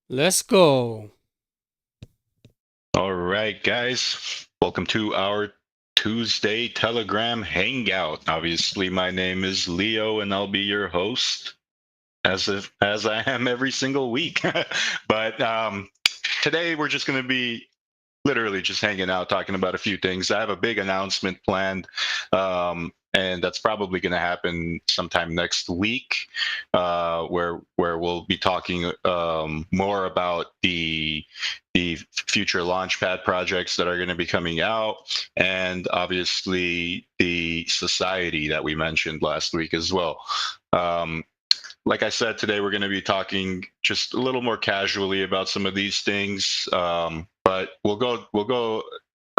Let's go. All right, guys. Welcome to our Tuesday Telegram Hangout. Obviously, my name is Leo, and I'll be your host as I am every single week. But today we're just going to be literally just hanging out, talking about a few things. I have a big announcement planned, and that's probably going to happen sometime next week, where we'll be talking more about the future launchpad projects that are going to be coming out, and obviously the society that we mentioned last week as well. Um, like I said, today we're going to be talking just a little more casually about some of these things, but we'll go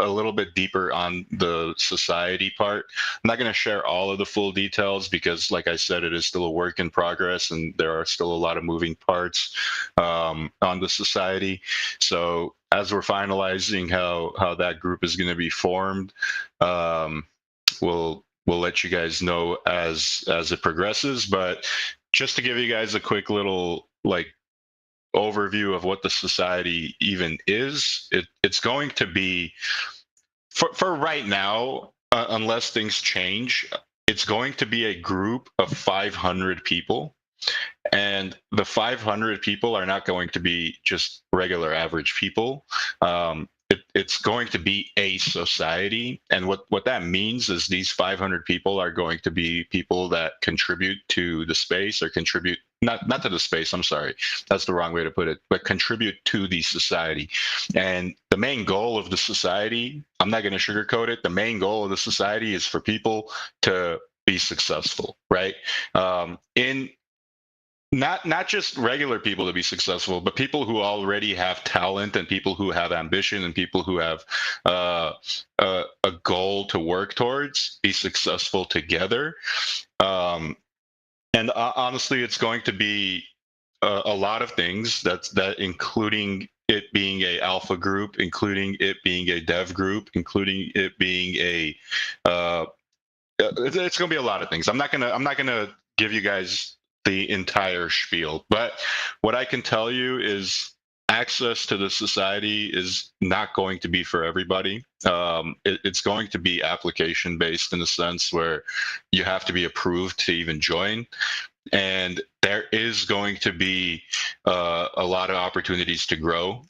a little bit deeper on the society part. I'm not going to share all of the full details because, like I said, it is still a work in progress, and there are still a lot of moving parts on the society. So as we're finalizing how that group is going to be formed, um, we'll let you guys know as it progresses. But just to give you guys a quick little like overview of what the society even is, it's going to be for right now, unless things change, it's going to be a group of 500 people. And the 500 people are not going to be just regular average people. It's going to be a society. And what that means is these 500 people are going to be people that contribute to the space or contribute, not to the space, I'm sorry. That's the wrong way to put it, but contribute to the society. And the main goal of the society, I'm not going to sugarcoat it. The main goal of the society is for people to be successful, right? In not just regular people to be successful, but people who already have talent and people who have ambition and people who have a goal to work towards be successful together. Um, and honestly, it's going to be a lot of things. That including it being a alpha group, including it being a dev group, including it being a it's going to be a lot of things. I'm not gonna give you guys the entire spiel, but what I can tell you is access to the society is not going to be for everybody. It's going to be application based in the sense where you have to be approved to even join, and there is going to be a lot of opportunities to grow.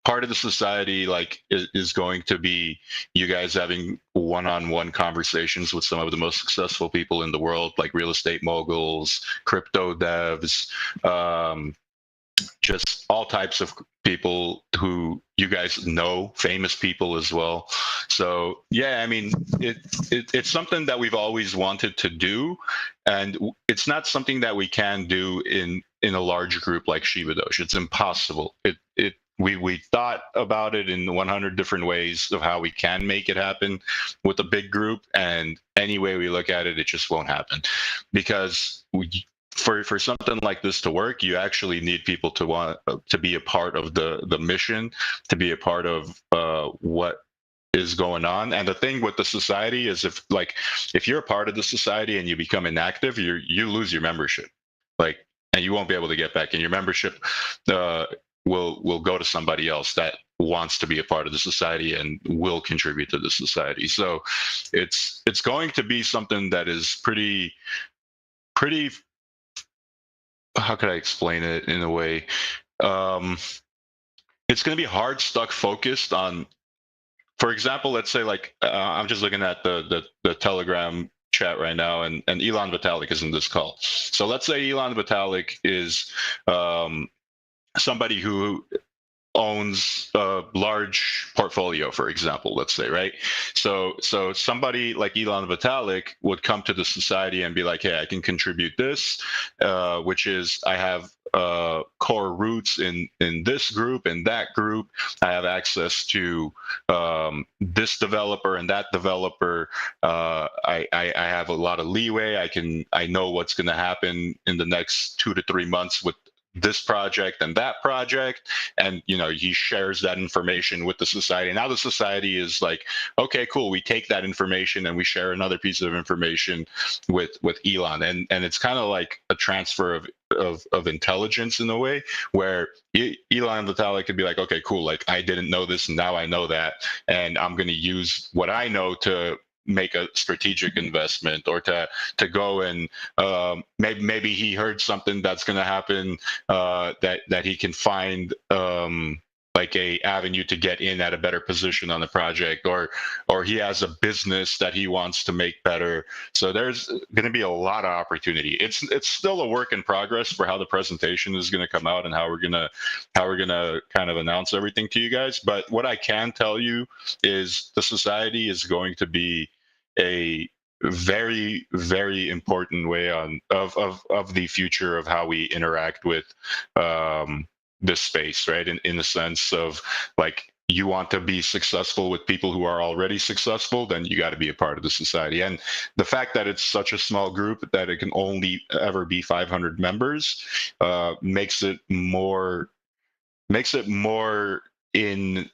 Part of the society is going to be you guys having one-on-one conversations with some of the most successful people in the world, like real estate moguls, crypto devs, just all types of people who you guys know, famous people as well. So yeah, I mean, it's something that we've always wanted to do, and it's not something that we can do in a large group like ShibaDoge. It's impossible. We thought about it in 100 different ways of how we can make it happen with a big group, and any way we look at it, it just won't happen because for something like this to work, you actually need people to want to be a part of the mission, to be a part of what is going on. And the thing with the society is if you're a part of the society and you become inactive, you lose your membership, like, and you won't be able to get back. And your membership uh, will go to somebody else that wants to be a part of the society and will contribute to the society. So it's going to be something that is pretty, how could I explain it in a way? Um, it's going to be hard stuck focused on, for example, let's say I'm just looking at the Telegram chat right now, and Elon Vitalik is in this call. So let's say Elon Vitalik is somebody who owns a large portfolio, for example, let's say, right? So somebody like Elon Vitalik would come to the society and be like, hey, I can contribute this, which is I have core roots in this group and that group. I have access to this developer and that developer. I have a lot of leeway. I know what's going to happen in the next 2 to 3 months with this project and that project, and he shares that information with the society. Now the society is like, okay, cool, we take that information and we share another piece of information with Elon, and it's kind of like a transfer of of intelligence in a way where Elon Vitalik could be like, okay, cool, like I didn't know this and now I know that, and I'm going to use what I know to make a strategic investment, or to go and maybe he heard something that's going to happen, that he can find like a avenue to get in at a better position on the project, or he has a business that he wants to make better. So there's going to be a lot of opportunity. It's still a work in progress for how the presentation is going to come out and how we're gonna kind of announce everything to you guys. But what I can tell you is the society is going to be a very, very important way of the future of how we interact with this space, right? In the sense of, like, you want to be successful with people who are already successful, then you got to be a part of the society. And the fact that it's such a small group that it can only ever be 500 members makes it more in,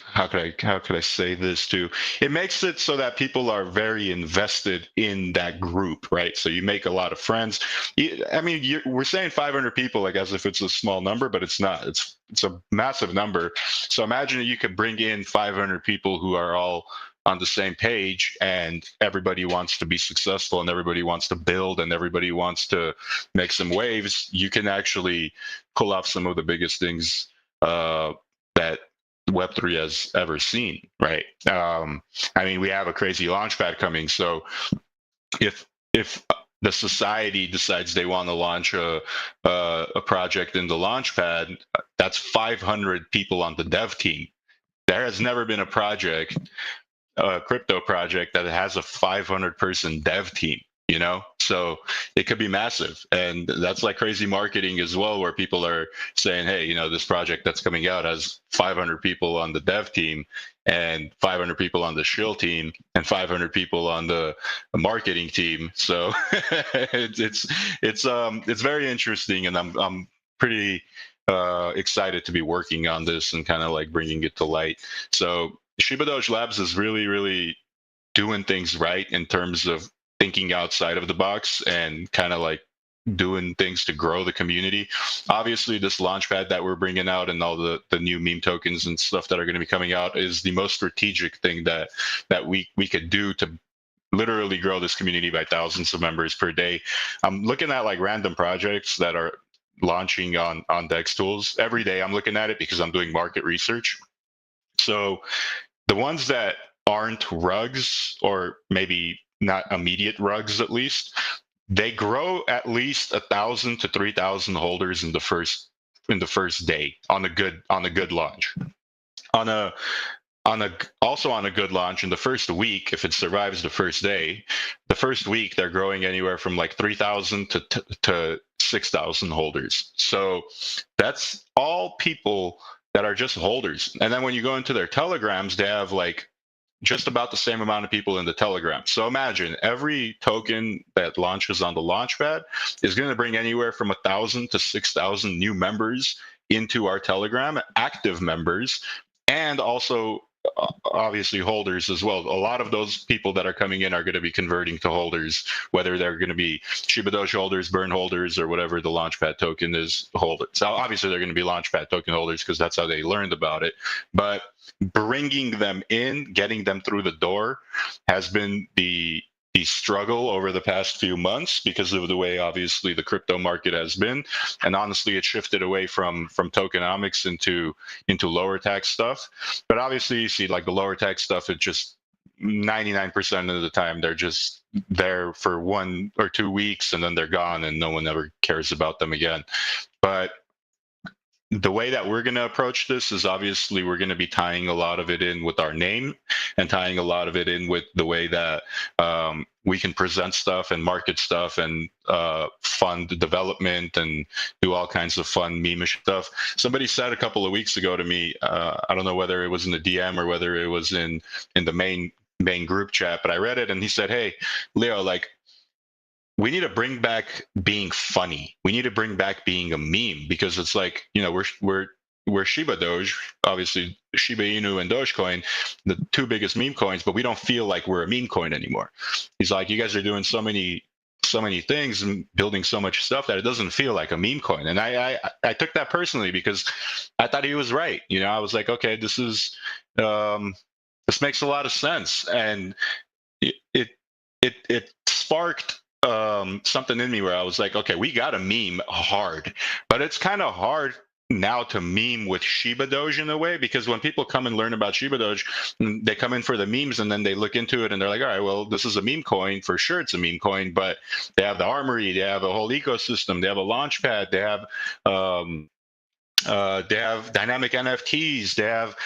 how could I say this too? It makes it so that people are very invested in that group, right? So you make a lot of friends. I mean, we're saying 500 people like as if it's a small number, but it's not. It's a massive number. So imagine you could bring in 500 people who are all on the same page, and everybody wants to be successful, and everybody wants to build, and everybody wants to make some waves. You can actually pull off some of the biggest things that Web3 has ever seen, right? I mean, we have a crazy launchpad coming. So if the society decides they want to launch a project in the launchpad, that's 500 people on the dev team. There has never been a crypto project that has a 500 person dev team, so it could be massive. And that's like crazy marketing as well, where people are saying, hey, this project that's coming out has 500 people on the dev team, and 500 people on the shill team, and 500 people on the marketing team. So it's very interesting, and I'm pretty excited to be working on this and kind of like bringing it to light. So ShibaDoge Labs is really, really doing things right in terms of thinking outside of the box and kind of like doing things to grow the community. Obviously, this launchpad that we're bringing out and all the new meme tokens and stuff that are going to be coming out is the most strategic thing that we could do to literally grow this community by thousands of members per day. I'm looking at like random projects that are launching on Dex tools every day. I'm looking at it because I'm doing market research. So the ones that aren't rugs, or maybe not immediate rugs at least, they grow at least 1,000 to 3,000 holders in the first day on a good launch. On a good launch in the first week, if it survives the first day, the first week they're growing anywhere from like 3,000 to 6,000 holders. So that's all people that are just holders. And then when you go into their telegrams, they have like just about the same amount of people in the telegram. So imagine every token that launches on the launchpad is going to bring anywhere from 1,000 to 6,000 new members into our telegram, active members, and also obviously holders as well. A lot of those people that are coming in are going to be converting to holders, whether they're going to be ShibaDoge holders, burn holders, or whatever the launchpad token is holders. So obviously they're going to be launchpad token holders because that's how they learned about it. But bringing them in, getting them through the door has been the struggle over the past few months because of the way obviously the crypto market has been. And honestly, it shifted away from tokenomics into lower tax stuff. But obviously you see like the lower tax stuff, it just 99% of the time they're just there for 1 or 2 weeks and then they're gone and no one ever cares about them again. But the way that we're going to approach this is obviously we're going to be tying a lot of it in with our name and tying a lot of it in with the way that we can present stuff and market stuff and fund development and do all kinds of fun meme stuff. Somebody said a couple of weeks ago to me, I don't know whether it was in the DM or whether it was in the main group chat, but I read it and he said, hey, Leo, like, we need to bring back being funny. We need to bring back being a meme because it's like, we're ShibaDoge, obviously Shiba Inu and Dogecoin, the two biggest meme coins, but we don't feel like we're a meme coin anymore. He's like, you guys are doing so many so many things and building so much stuff that it doesn't feel like a meme coin. And I took that personally because I thought he was right. I was like, okay, this makes a lot of sense, and it it sparked something in me where I was like, okay, we got to meme hard, but it's kind of hard now to meme with ShibaDoge in a way, because when people come and learn about ShibaDoge, they come in for the memes and then they look into it and they're like, all right, well, this is a meme coin for sure. It's a meme coin, but they have the armory, they have a whole ecosystem, they have a launch pad, they have dynamic NFTs. They have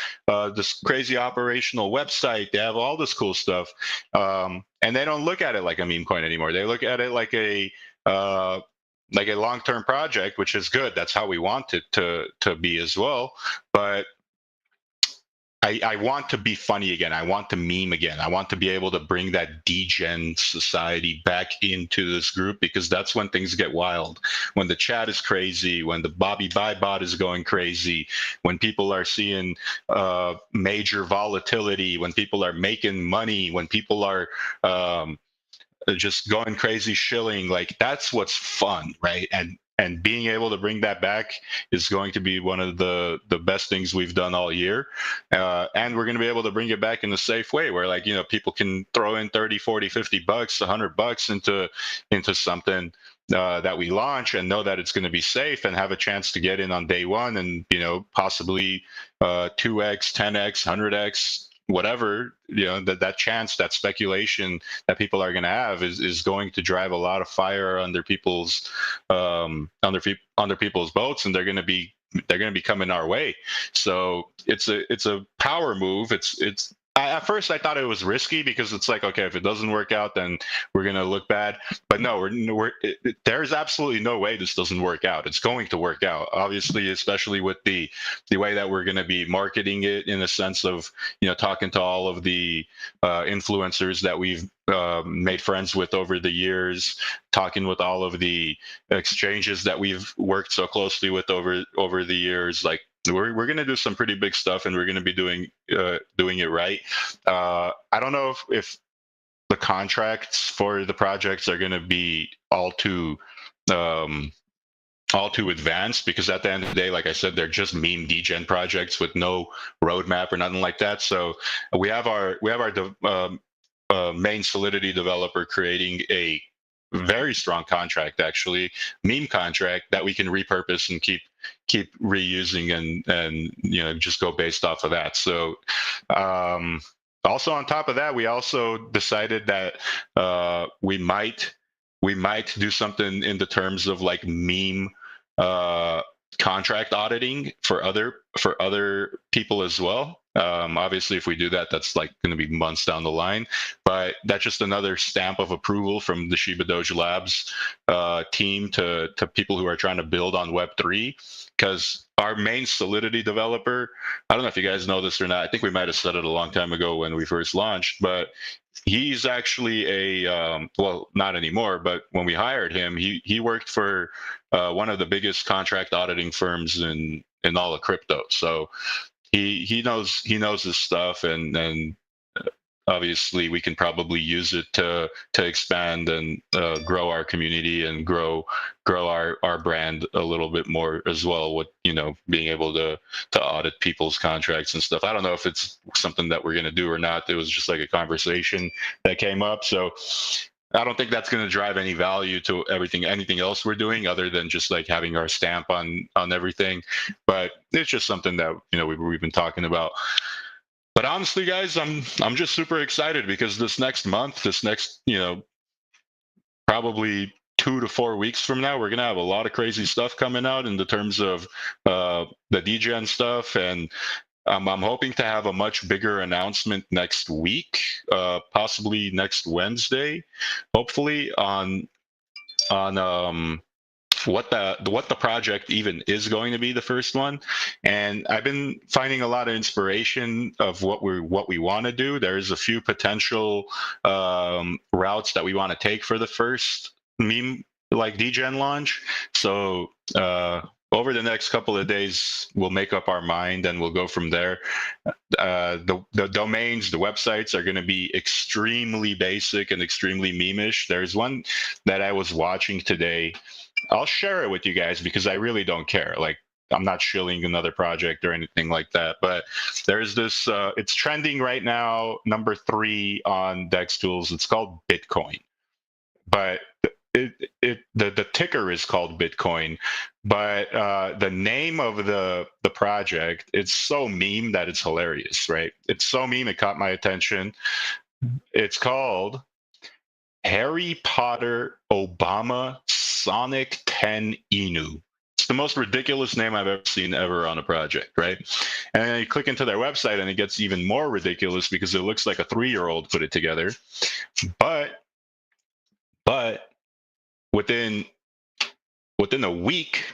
this crazy operational website. They have all this cool stuff, and they don't look at it like a meme coin anymore. They look at it uh, like a long-term project, which is good. That's how we want it to be as well. But I want to be funny again. I want to meme again. I want to be able to bring that Degen society back into this group, because that's when things get wild. When the chat is crazy, when the Bobby Buy bot is going crazy, when people are seeing major volatility, when people are making money, when people are just going crazy shilling, like that's what's fun, right? And being able to bring that back is going to be one of the best things we've done all year, and we're going to be able to bring it back in a safe way where, like, people can throw in 30, 40, 50 bucks, $100 into something that we launch, and know that it's going to be safe, and have a chance to get in on day one, and possibly 2x, 10x, 100x, whatever. That chance, that speculation that people are going to have is going to drive a lot of fire under people's under people's boats, and they're going to be coming our way. So it's a power move. At first I thought it was risky, because it's like, okay, if it doesn't work out, then we're going to look bad. But no, there's absolutely no way this doesn't work out. It's going to work out, obviously, especially with the way that we're going to be marketing it, in a sense of, talking to all of the influencers that we've made friends with over the years, talking with all of the exchanges that we've worked so closely with over the years. Like, we're going to do some pretty big stuff, and we're going to be doing it right. I don't know if the contracts for the projects are going to be all too advanced, because at the end of the day, like I said, they're just meme degen projects with no roadmap or nothing like that. So we have our main Solidity developer creating a very strong contract, actually, meme contract, that we can repurpose and keep reusing, and just go based off of that. So also, on top of that, we also decided that we might do something in the terms of like meme contract auditing for other people as well. Obviously, if we do that, that's like going to be months down the line, but that's just another stamp of approval from the ShibaDoge Labs team to people who are trying to build on Web3. Because our main Solidity developer, I don't know if you guys know this or not, I think we might have said it a long time ago when we first launched, but he's actually well, not anymore, but when we hired him, he worked for one of the biggest contract auditing firms in all of crypto. So he knows his stuff, and obviously we can probably use it to expand and grow our community and grow our brand a little bit more as well, with being able to audit people's contracts and stuff. I don't know if it's something that we're going to do or not. It was just like a conversation that came up. So I don't think that's going to drive any value to anything else we're doing, other than just like having our stamp on everything. But it's just something that we've been talking about. But honestly, guys, I'm just super excited, because this next probably 2 to 4 weeks from now, we're gonna have a lot of crazy stuff coming out in the terms of the degen stuff, and I'm hoping to have a much bigger announcement next week, possibly next Wednesday, hopefully, on what the project even is going to be, the first one. And I've been finding a lot of inspiration of what we want to do. There's a few potential routes that we want to take for the first meme like degen launch. So over the next couple of days, we'll make up our mind and we'll go from there. The domains, the websites are going to be extremely basic and extremely memeish. There's one that I was watching today. I'll share it with you guys because I really don't care. Like, I'm not shilling another project or anything like that. But there's this, it's trending right now, number 3 on Dex Tools. It's called Bitcoin. But the ticker is called Bitcoin, but the name of the project, it's so meme that it's hilarious, right? It's so meme it caught my attention. It's called Harry Potter Obama Sonic 10 Inu. It's the most ridiculous name I've ever seen ever on a project, right? And then you click into their website and it gets even more ridiculous because it looks like a 3-year-old put it together. But within a week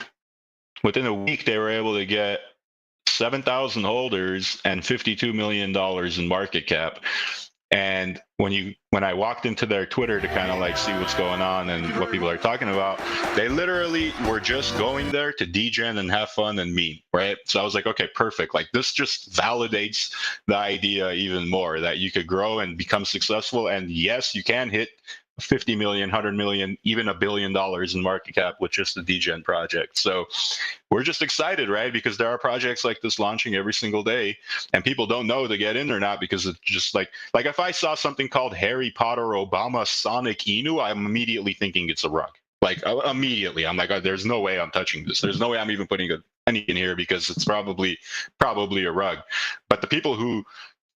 they were able to get 7,000 holders and $52 million in market cap. And when I walked into their Twitter to kind of like see what's going on and what people are talking about, they literally were just going there to degen and have fun and meme, right? So I was like, okay, perfect. Like, this just validates the idea even more that you could grow and become successful. And yes, you can hit 50 million, 100 million, even $1 billion in market cap with just the degen project. So we're just excited, right? Because there are projects like this launching every single day, and people don't know to get in or not because it's just like if I saw something called Harry Potter Obama Sonic Inu, I'm immediately thinking it's a rug. Like, immediately, I'm like, oh, there's no way I'm touching this. There's no way I'm even putting a penny in here because it's probably a rug. But the people who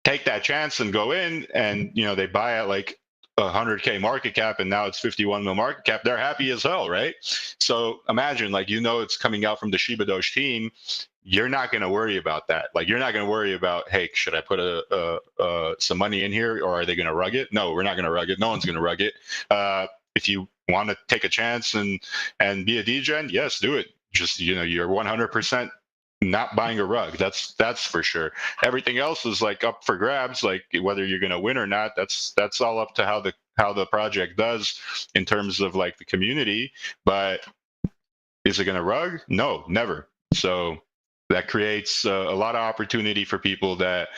take that chance and go in and they buy at like 100K market cap and now it's 51 mil market cap, they're happy as hell, right? So imagine, like, it's coming out from the ShibaDoge team. You're not going to worry about that. Like, you're not going to worry about, hey, should I put some money in here or are they going to rug it? No, we're not going to rug it. No one's going to rug it. If you want to take a chance and be a degen, yes, do it. Just you're 100% not buying a rug. That's for sure. Everything else is like up for grabs. Like, whether you're going to win or not, that's all up to how the project does in terms of like the community. But is it going to rug? No, never. So that creates a lot of opportunity for people that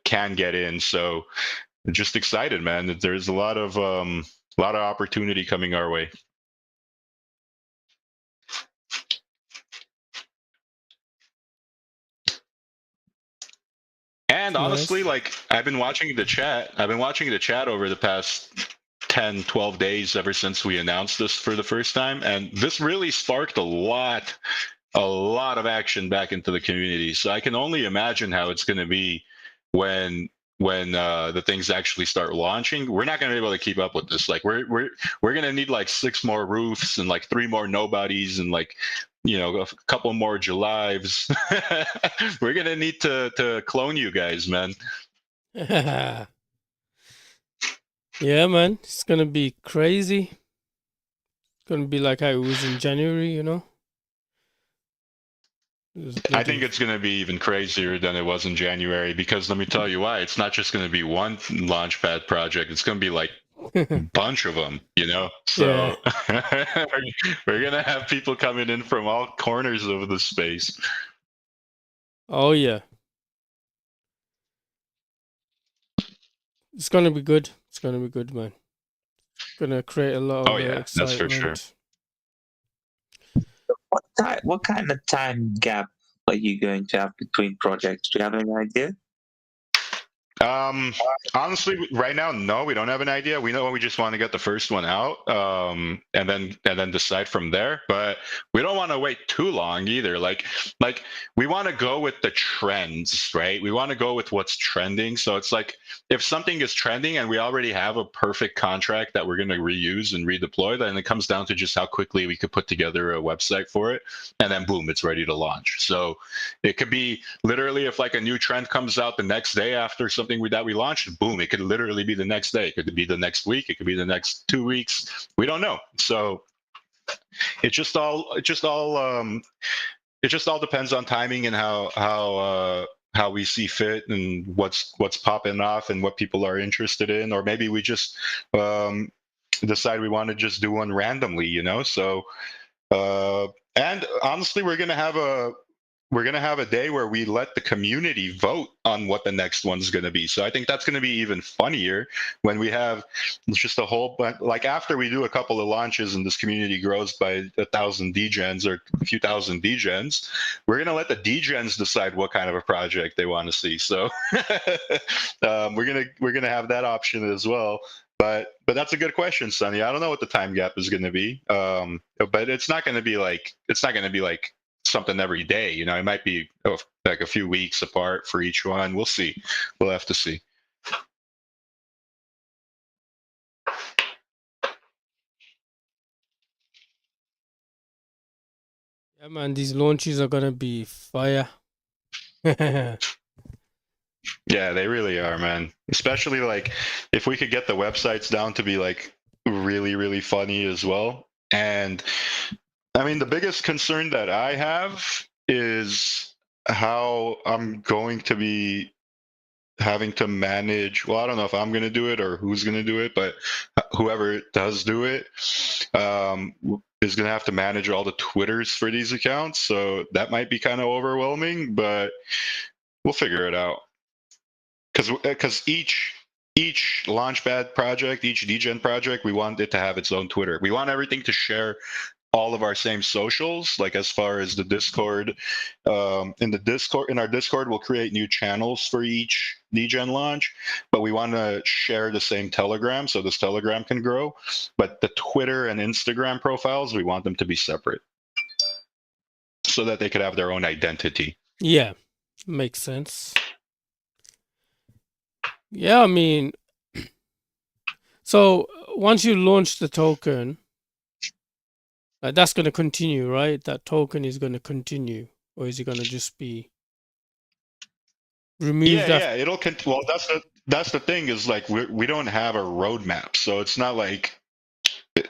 can get in. So just excited, man. There's a lot of opportunity coming our way. And honestly, like, I've been watching the chat over the past 10, 12 days ever since we announced this for the first time. And this really sparked a lot of action back into the community. So I can only imagine how it's going to be when the things actually start launching. We're not going to be able to keep up with this. Like, we're going to need like 6 more roofs and like 3 more nobodies and like a couple more Julives. We're going to need to clone you guys, man. Yeah, man, it's gonna be crazy. It's gonna be like how it was in January, I think it's going to be even crazier than it was in January, because let me tell you why. It's not just going to be one launchpad project. It's going to be like a bunch of them, So yeah. We're going to have people coming in from all corners of the space. Oh, yeah. It's going to be good. It's going to be good, man. It's going to create a lot of excitement. That's for sure. What kind of time gap are you going to have between projects? Do you have any idea? Honestly, right now, no, we don't have an idea. We know we just want to get the first one out, and then decide from there. But we don't want to wait too long either. Like we want to go with the trends, right? We want to go with what's trending. So it's like, if something is trending and we already have a perfect contract that we're going to reuse and redeploy, then it comes down to just how quickly we could put together a website for it, and then boom, it's ready to launch. So it could be literally, if like a new trend comes out the next day after something that we launched, boom, it could literally be the next day. It could be the next week. It could be the next 2 weeks. We don't know. So it just all depends on timing and how we see fit and what's popping off and what people are interested in. Or maybe we just decide we want to just do one randomly, So And honestly, we're gonna have a day where we let the community vote on what the next one's going to be. So I think that's going to be even funnier when we have just a whole, like after we do a couple of launches and this community grows by 1,000 degens or a few thousand degens, we're going to let the degens decide what kind of a project they want to see. So we're gonna have that option as well. But that's a good question, Sonny. I don't know what the time gap is going to be, but it's not going to be like something every day. You know, it might be like a few weeks apart for each one. We'll see. We'll have to see. Yeah, man, these launches are gonna be fire. Yeah, they really are, man. Especially like if we could get the websites down to be like really, really funny as well. And I mean, the biggest concern that I have is how I'm going to be having to manage. Well, I don't know if I'm going to do it or who's going to do it, but whoever does do it is going to have to manage all the Twitters for these accounts. So that might be kind of overwhelming, but we'll figure it out. Because each Launchpad project, each Degen project, we want it to have its own Twitter. We want everything to share all of our same socials, like as far as the Discord. In our Discord, we'll create new channels for each Degen launch, but we want to share the same Telegram so this Telegram can grow. But the Twitter and Instagram profiles, we want them to be separate so that they could have their own identity. Yeah, makes sense. Yeah, I mean, so once you launch the token, that's going to continue, right? That token is going to continue, or is it going to just be removed? Yeah, it'll. Well, that's the thing is like we don't have a roadmap, so it's not like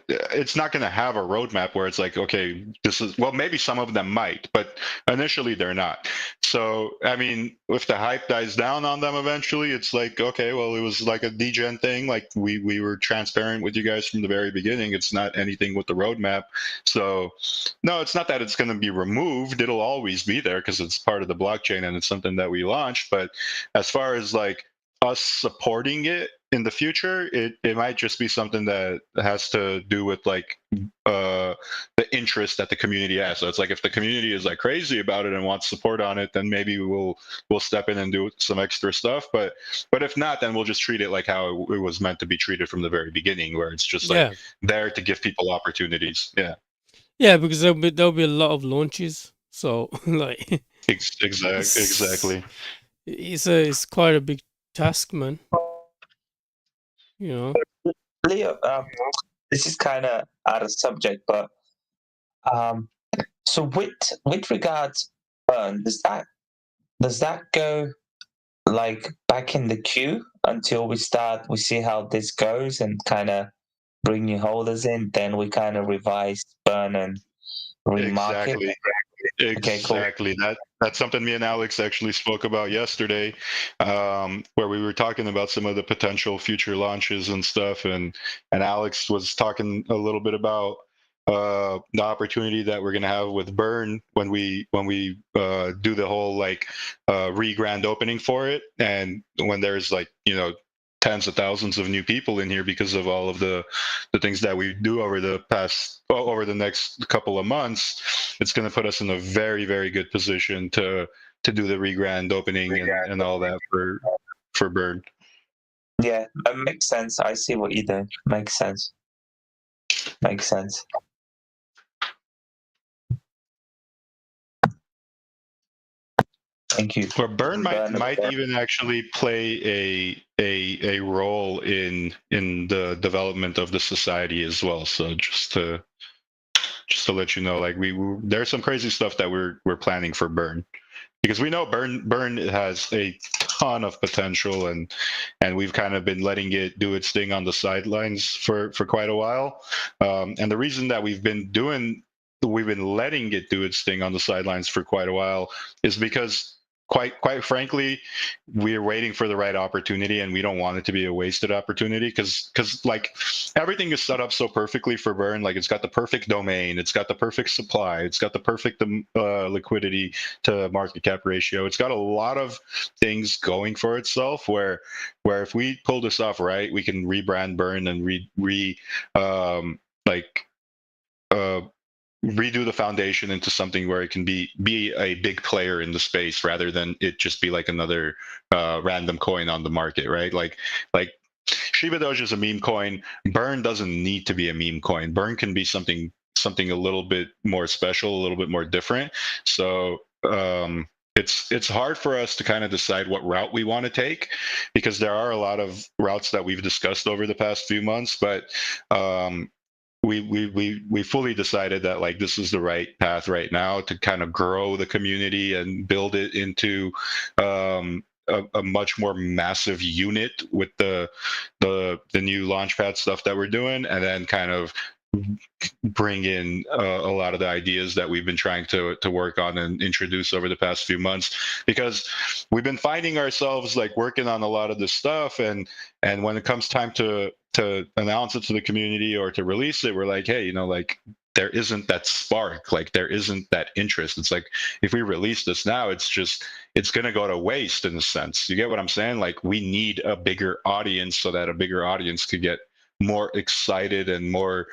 it's not going to have a roadmap where it's like, okay, this is, well, maybe some of them might, but initially they're not. So, I mean, if the hype dies down on them eventually, it's like, okay, well, it was like a degen thing. Like we were transparent with you guys from the very beginning. It's not anything with the roadmap. So, no, it's not that it's going to be removed. It'll always be there because it's part of the blockchain and it's something that we launched. But as far as like us supporting it in the future, it might just be something that has to do with like the interest that the community has. So it's like if the community is like crazy about it and wants support on it, then maybe we'll step in and do some extra stuff. But if not, then we'll just treat it like how it was meant to be treated from the very beginning, where it's just like there to give people opportunities. Yeah, because there'll be a lot of launches. So like exactly. It's quite a big task, man. You know, Leo, this is kind of out of subject, but so with regards burn, does that go like back in the queue until we see how this goes and kind of bring new holders in, then we kind of revise burn and remarket. Exactly. Okay, cool. That's something me and Alex actually spoke about yesterday, where we were talking about some of the potential future launches and stuff, and Alex was talking a little bit about the opportunity that we're going to have with Burn when we do the whole like re-grand opening for it, and when there's like tens of thousands of new people in here because of all of the things that we do over the next couple of months. It's going to put us in a very, very good position to do the re-grand opening and all that for Burn. Yeah, that makes sense. I see what you do. Makes sense. Thank you. Or Burn might even actually play a role in the development of the society as well. So just to let you know, like there's some crazy stuff that we're planning for Burn, because we know Burn has a ton of potential, and we've kind of been letting it do its thing on the sidelines for quite a while. And the reason that we've been letting it do its thing on the sidelines for quite a while is because quite frankly, we're waiting for the right opportunity, and we don't want it to be a wasted opportunity because like everything is set up so perfectly for burn. Like it's got the perfect domain, it's got the perfect supply, it's got the perfect liquidity to market cap ratio. It's got a lot of things going for itself where if we pull this off right, we can rebrand burn and like redo the foundation into something where it can be a big player in the space rather than it just be like another random coin on the market, right? Like ShibaDoge is a meme coin. Burn doesn't need to be a meme coin. Burn can be something a little bit more special, a little bit more different. So it's hard for us to kind of decide what route we want to take because there are a lot of routes that we've discussed over the past few months, but we fully decided that like this is the right path right now to kind of grow the community and build it into a much more massive unit with the new launchpad stuff that we're doing, and then kind of bring in a lot of the ideas that we've been trying to work on and introduce over the past few months, because we've been finding ourselves like working on a lot of this stuff, and when it comes time to announce it to the community or to release it, we're like, hey, you know, like there isn't that spark, like there isn't that interest. It's like if we release this now, it's gonna go to waste in a sense. You get what I'm saying? Like we need a bigger audience so that a bigger audience could get more excited and more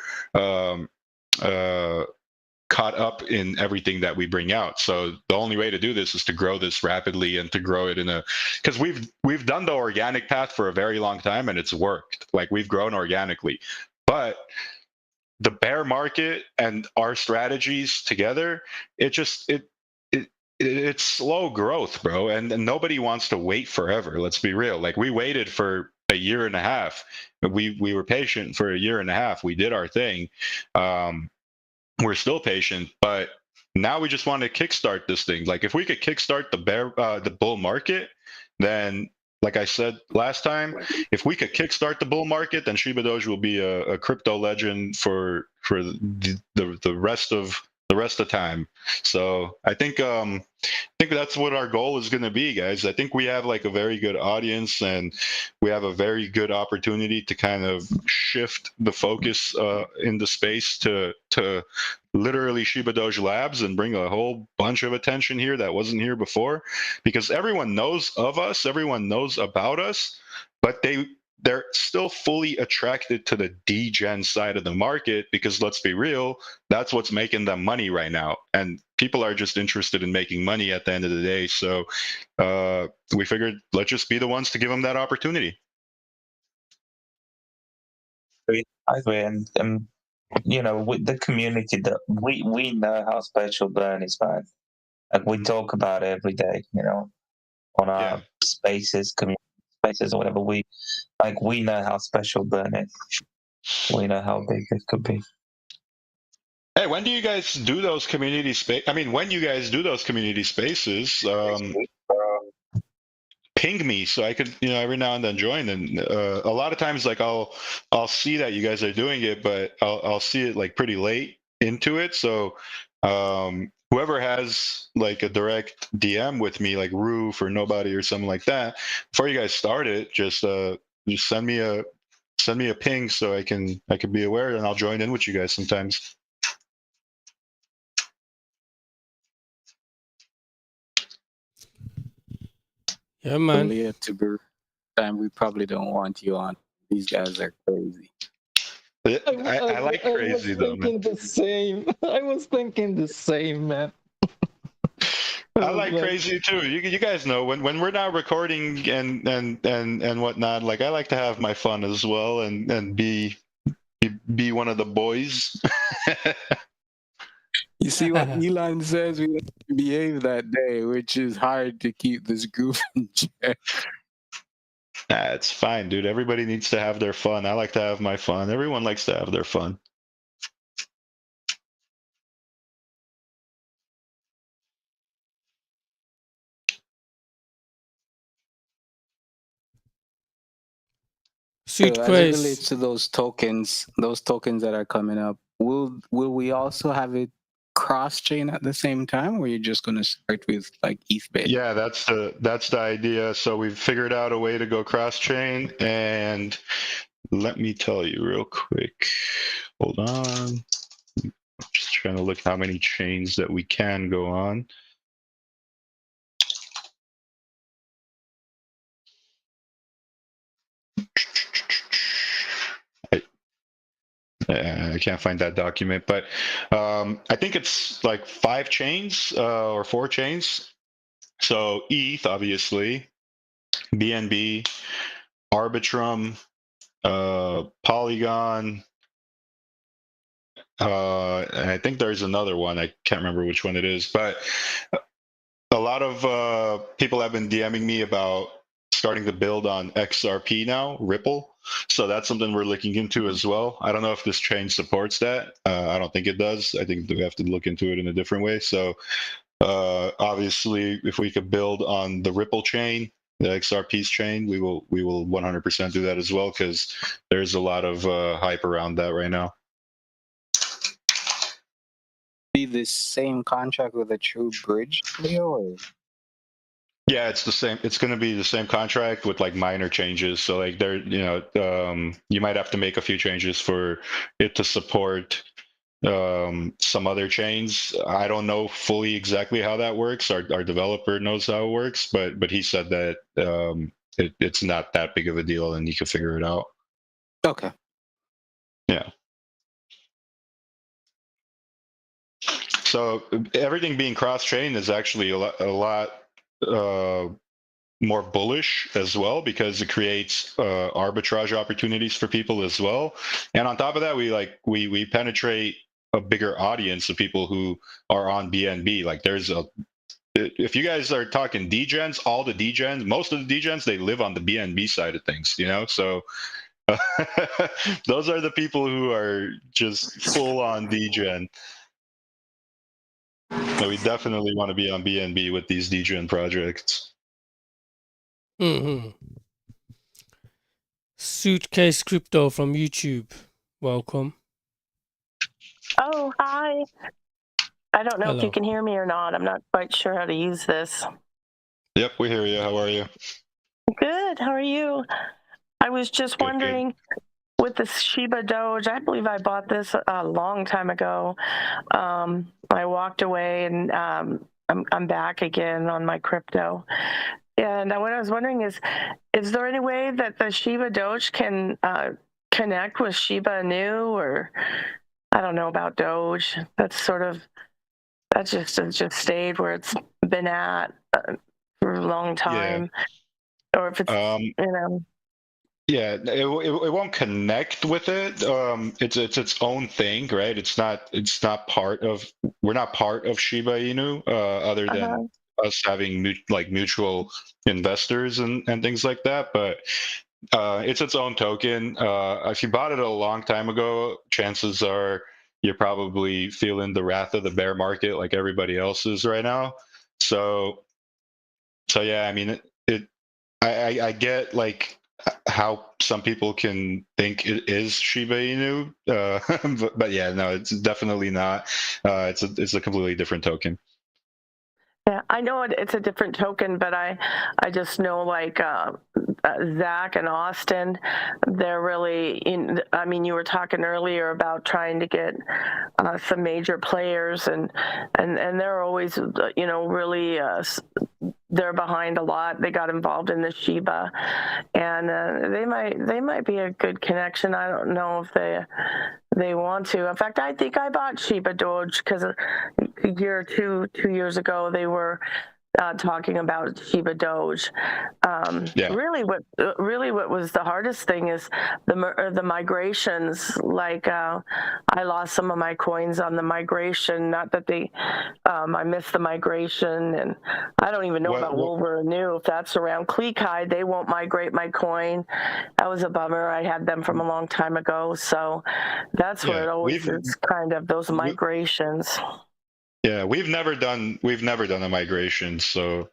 caught up in everything that we bring out. So the only way to do this is to grow this rapidly and to grow it in a, because we've done the organic path for a very long time and it's worked. Like we've grown organically, but the bear market and our strategies together, it's slow growth, bro, and nobody wants to wait forever. Let's be real. Like we waited for a year and a half. We were patient for a year and a half. We did our thing. We're still patient, but now we just want to kickstart this thing. Like if we could kickstart the bull market, then like I said last time, if we could kickstart the bull market, then ShibaDoge will be a crypto legend for the rest of the time. So I think that's what our goal is going to be, guys. I think we have like a very good audience, and we have a very good opportunity to kind of shift the focus in the space to literally ShibaDoge Labs and bring a whole bunch of attention here that wasn't here before, because everyone knows of us, everyone knows about us, but they're still fully attracted to the Degen side of the market, because let's be real, that's what's making them money right now. And people are just interested in making money at the end of the day. So we figured let's just be the ones to give them that opportunity. I agree, and you know, with the community, that we know how special Burn is, man. Like we talk about it every day, you know, on our spaces, community spaces, or whatever. We know how special Burn is. We know how big it could be. Hey, when do you guys do those community space? I mean, when you guys do those community spaces, ping me so I could, you know, every now and then join. And a lot of times, like I'll see that you guys are doing it, but I'll see it like pretty late into it. So whoever has like a direct DM with me, like Roof or Nobody or something like that, before you guys start it, just send me a ping so I can be aware, and I'll join in with you guys sometimes. Yeah, man. Earlier to be time, we probably don't want you on. These guys are crazy. I like crazy though, man. I was thinking the same, man. I like crazy too. You guys know when we're not recording and whatnot. Like I like to have my fun as well and be one of the boys. You see what Elon says? We behave that day, which is hard to keep this group in check. Nah, it's fine, dude. Everybody needs to have their fun. I like to have my fun. Everyone likes to have their fun. Sweet So as it Quest. relates to those tokens that are coming up, will we also have it cross chain at the same time, or you're just going to start with like ETH base? Yeah, that's the idea. So we've figured out a way to go cross chain, and let me tell you real quick. Hold on. I'm just trying to look how many chains that we can go on. I can't find that document, but I think it's like 5 chains or 4 chains. So ETH, obviously, BNB, Arbitrum, Polygon, and I think there's another one. I can't remember which one it is, but a lot of people have been DMing me about starting to build on XRP now, Ripple. So that's something we're looking into as well. I don't know if this chain supports that. I don't think it does. I think we have to look into it in a different way. So obviously, if we could build on the Ripple chain, the XRP's chain, we will 100% do that as well, because there's a lot of hype around that right now. Be the same contract with a true bridge, Leo? Or? Yeah, it's the same. It's going to be the same contract with like minor changes. So like there, you might have to make a few changes for it to support some other chains. I don't know fully exactly how that works. Our developer knows how it works, but he said that it's not that big of a deal and he could figure it out. Okay. Yeah. So everything being cross-chain is actually a lot more bullish as well, because it creates arbitrage opportunities for people as well. And on top of that, we penetrate a bigger audience of people who are on BNB. Like if you guys are talking degens, all the degens, most of the degens, they live on the BNB side of things, so those are the people who are just full on degen. So we definitely want to be on BNB with these degen projects. Mm-hmm. Suitcase Crypto from YouTube. Welcome. Oh, hi. I don't know if you Hello. can hear me or not. I'm not quite sure how to use this. Yep, we hear you. How are you? Good. How are you? I was just wondering, with the ShibaDoge, I believe I bought this a long time ago. I walked away, and I'm back again on my crypto. And what I was wondering is there any way that the ShibaDoge can connect with Shiba Inu, or I don't know about Doge? That's just stayed where it's been at for a long time, or if it's Yeah, it won't connect with it. It's its own thing, right? It's not part of. We're not part of Shiba Inu, other than us having mutual investors and things like that. But it's its own token. If you bought it a long time ago, chances are you're probably feeling the wrath of the bear market like everybody else is right now. So yeah, I mean, I get like how some people can think it is Shiba Inu, but yeah, no, it's definitely not. It's a completely different token. Yeah, I know it's a different token, but I just know like Zach and Austin, they're really in. I mean, you were talking earlier about trying to get some major players, and they're always really. They're behind a lot. They got involved in the Shiba, and they might be a good connection. I don't know if they want to. In fact, I think I bought ShibaDoge because a year or two years ago they were talking about ShibaDoge. Really, what was the hardest thing is the migrations. Like I lost some of my coins on the migration. Not that I missed the migration, and I don't even know about Wolver New if that's around Kleekide. They won't migrate my coin. That was a bummer. I had them from a long time ago, so that's where it always is. Kind of those migrations. Yeah, we've never done a migration, so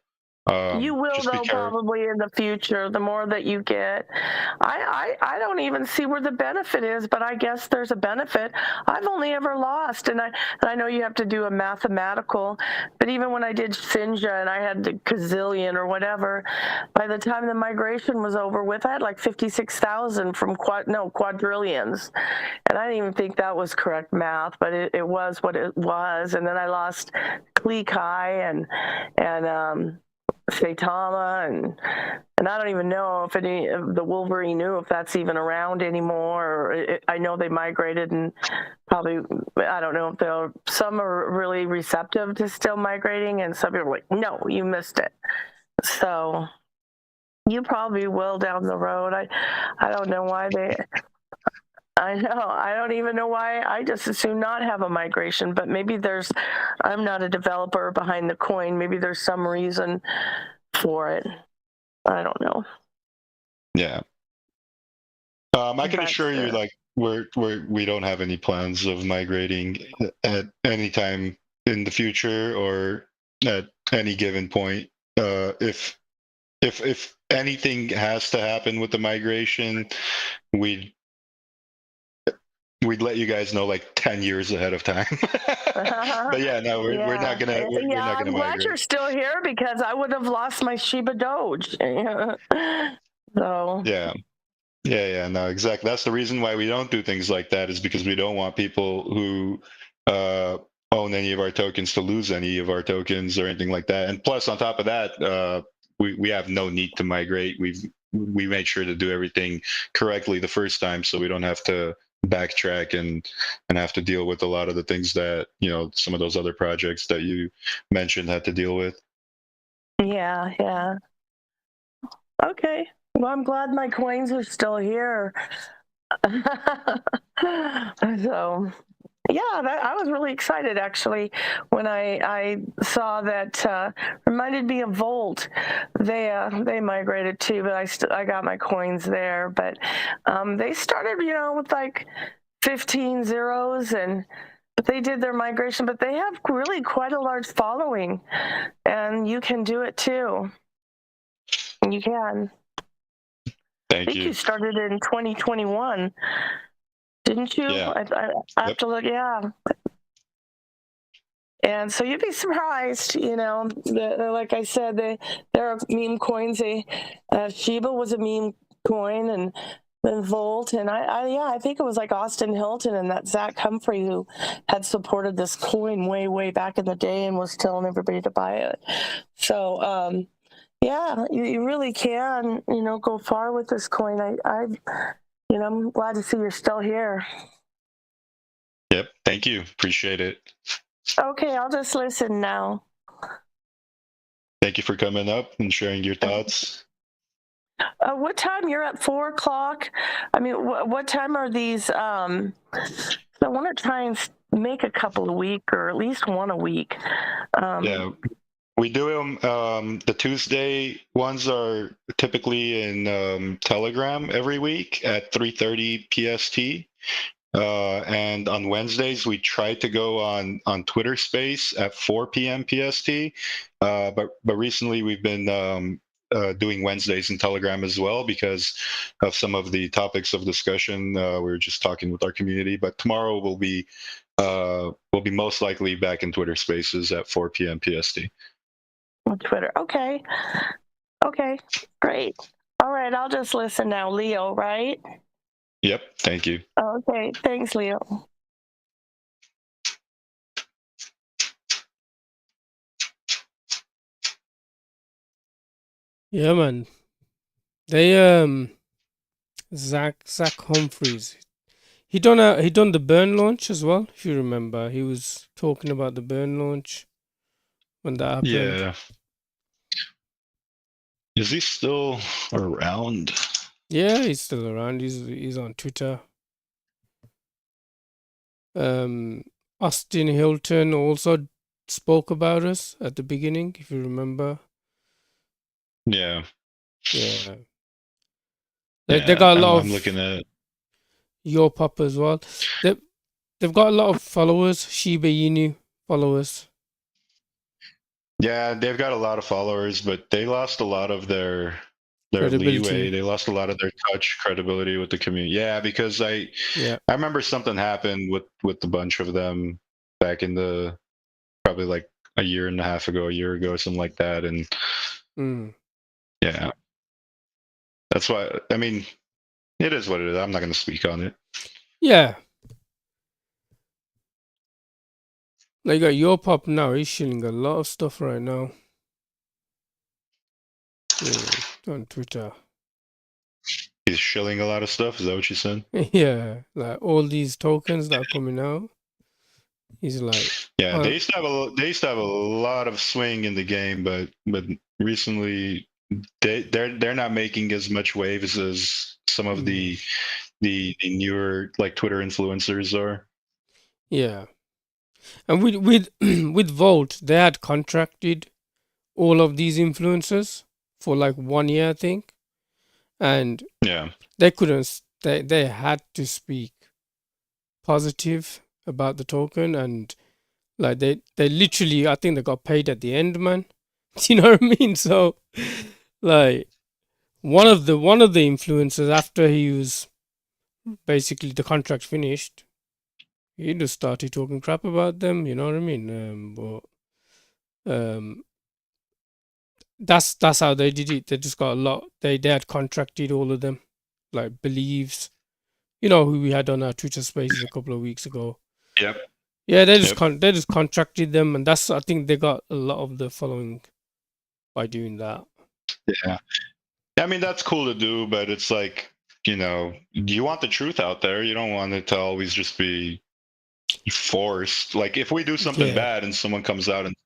You will, Just be though, careful. probably in the future. The more that you get, I don't even see where the benefit is, but I guess there's a benefit. I've only ever lost, and I know you have to do a mathematical, but even when I did Finja and I had the gazillion or whatever, by the time the migration was over with, I had like 56,000 from quadrillions, and I didn't even think that was correct math, but it was what it was, and then I lost Klekai and Saitama and I don't even know if any of the Wolverine knew if that's even around anymore. Or I know they migrated and probably, I don't know if some are really receptive to still migrating and some people are like, no, you missed it. So you probably will down the road. I don't know why I know. I don't even know why. I just assume not have a migration, but maybe I'm not a developer behind the coin. Maybe there's some reason for it. I don't know. Yeah. I can assure you, like, we don't have any plans of migrating at any time in the future or at any given point. If anything has to happen with the migration, we'd let you guys know like 10 years ahead of time. But yeah, no, we're not gonna I'm glad migrate. you're still here because I would have lost my ShibaDoge. So Yeah, no, exactly. That's the reason why we don't do things like that, is because we don't want people who own any of our tokens to lose any of our tokens or anything like that. And plus, on top of that, we have no need to migrate. We made sure to do everything correctly the first time, so we don't have to backtrack and have to deal with a lot of the things that, you know, some of those other projects that you mentioned had to deal with. Yeah. Okay. Well, I'm glad my coins are still here. So, yeah, I was really excited actually when I saw that. Reminded me of Volt. They migrated too, but I got my coins there. But they started, with like 15 zeros but they did their migration. But they have really quite a large following, and you can do it too. You can. I think you started in 2021, didn't you? Yeah. I have to look. Yeah. And so you'd be surprised, like I said, there are meme coins. Shiba was a meme coin, and then Volt, and I think it was like Austin Hilton and that Zach Humphrey who had supported this coin way back in the day and was telling everybody to buy it. So yeah, you really can, go far with this coin. I'm glad to see you're still here. Yep. Thank you. Appreciate it. Okay, I'll just listen now. Thank you for coming up and sharing your thoughts. What time? You're at 4 o'clock? I mean, what time are these? I want to try and make a couple a week, or at least one a week. Yeah, we do them. The Tuesday ones are typically in Telegram every week at 3:30 PST. And on Wednesdays, we try to go on Twitter Space at 4 p.m. PST. But recently, we've been doing Wednesdays in Telegram as well because of some of the topics of discussion. We were just talking with our community. But tomorrow we'll be most likely back in Twitter Spaces at 4 p.m. PST. On Twitter, okay, great. All right, I'll just listen now, Leo. Right? Yep. Thank you. Okay. Thanks, Leo. Yeah, man. They Zach Humphreys. He done the burn launch as well. If you remember, he was talking about the burn launch when that happened. Yeah. Is he still around? Yeah, he's still around. He's on Twitter. Austin Hilton also spoke about us at the beginning, if you remember. Yeah. They got a lot I'm looking at your pop as well. They've got a lot of followers, Shiba Inu followers. Yeah, they've got a lot of followers, but they lost a lot of their Credibility. leeway. They lost a lot of their touch credibility with the community. Yeah, because I remember something happened with a bunch of them back in the probably like a year and a half ago, a year ago, something like that, and yeah, that's why. I mean, it is what it is. I'm not going to speak on it. Yeah. Like your pop now, he's shilling a lot of stuff right now. On Twitter. He's shilling a lot of stuff. Is that what you said? Yeah, like all these tokens that are coming out. He's like, yeah, they used to have a lot of swing in the game, but recently they're not making as much waves as some of the newer like Twitter influencers are. Yeah, and with with Volt, they had contracted all of these influencers for like 1 year, I think, and yeah, they couldn't. They had to speak positive about the token, and like they literally, I think they got paid at the end, man. Do you know what I mean? So, like one of the influencers, after he was basically the contract finished, he just started talking crap about them. You know what I mean? That's how they did it. They just got a lot. They had contracted all of them, like Believes, you know, who we had on our Twitter Spaces a couple of weeks ago. Yep. Yeah, they just contracted them, and that's, I think they got a lot of the following by doing that. Yeah, I mean that's cool to do, but it's like, you know, you want the truth out there. You don't want it to always just be forced. Like if we do something bad and someone comes out and